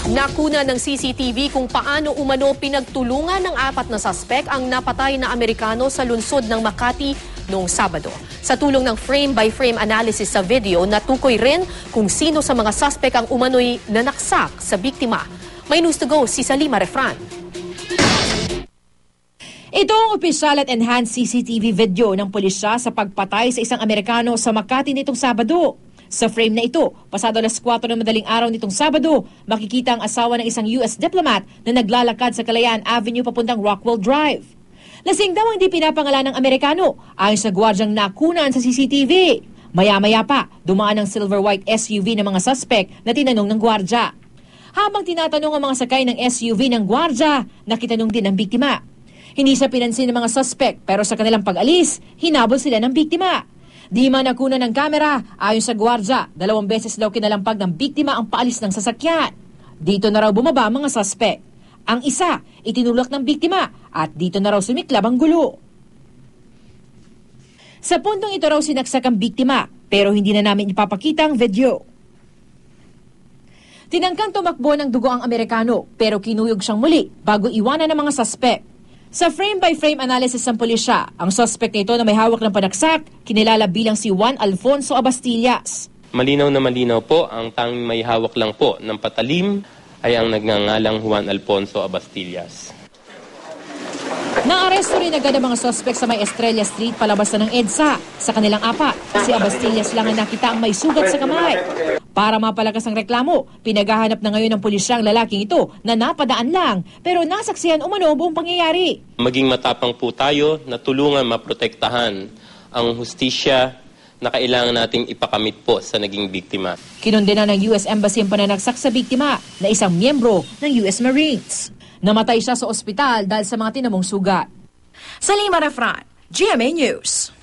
Nakuna ng CCTV kung paano umano pinagtulungan ng 4 na suspek ang napatay na Amerikano sa lungsod ng Makati noong Sabado. Sa tulong ng frame-by-frame analysis sa video, natukoy rin kung sino sa mga suspek ang umano'y nanaksak sa biktima. May news to go si Salima Refran. Ito ang opisyal at enhanced CCTV video ng pulisya sa pagpatay sa isang Amerikano sa Makati nitong Sabado. Sa frame na ito, pasado alas 4 ng madaling araw nitong Sabado, makikita ang asawa ng isang US diplomat na naglalakad sa Kalayaan Avenue papuntang Rockwell Drive. Lasing daw ang di pinapangalan ng Amerikano ayon sa gwardyang nakunan sa CCTV. Maya-maya pa, dumaan ang silver-white SUV ng mga suspect na tinanong ng gwardya. Habang tinatanong ang mga sakay ng SUV ng gwardya, nakitanong din ang biktima. Hindi sa pinansin ng mga suspect pero sa kanilang pag-alis, hinabol sila ng biktima. Di man nakuna ng kamera, ayon sa gwardya, 2 beses daw kinalampag ng biktima ang paalis ng sasakyan. Dito na raw bumaba ang mga suspect. Ang isa, itinulak ng biktima at dito na raw sumiklab ang gulo. Sa puntong ito raw sinaksak ang biktima pero hindi na namin ipapakita ang video. Tinangkang tumakbo ng dugo ang Amerikano pero kinuyog siyang muli bago iwanan ng mga suspect. Sa frame-by-frame analysis ng pulisya, ang suspect nito na may hawak ng panaksak, kinilala bilang si Juan Alfonso Abastillas. Malinaw na malinaw po, ang tanging may hawak lang po ng patalim ay ang nagngangalang Juan Alfonso Abastillas. Naaresto rin agad ang mga suspect sa may Estrella Street palabas na ng EDSA. Sa kanilang 4, si Abastillas lang ang nakita ang may sugat sa kamay. Para mapalakas ang reklamo, pinaghahanap na ngayon ng pulisya ang lalaking ito na napadaan lang pero nasaksihan umano buong pangyayari. Maging matapang po tayo na tulungan maprotektahan ang hustisya na kailangan nating ipakamit po sa naging biktima. Kinundena ng US Embassy ang pananaksak sa biktima na isang miyembro ng US Marines. Namatay siya sa ospital dahil sa mga tinamong sugat. Salima Refran, GMA News.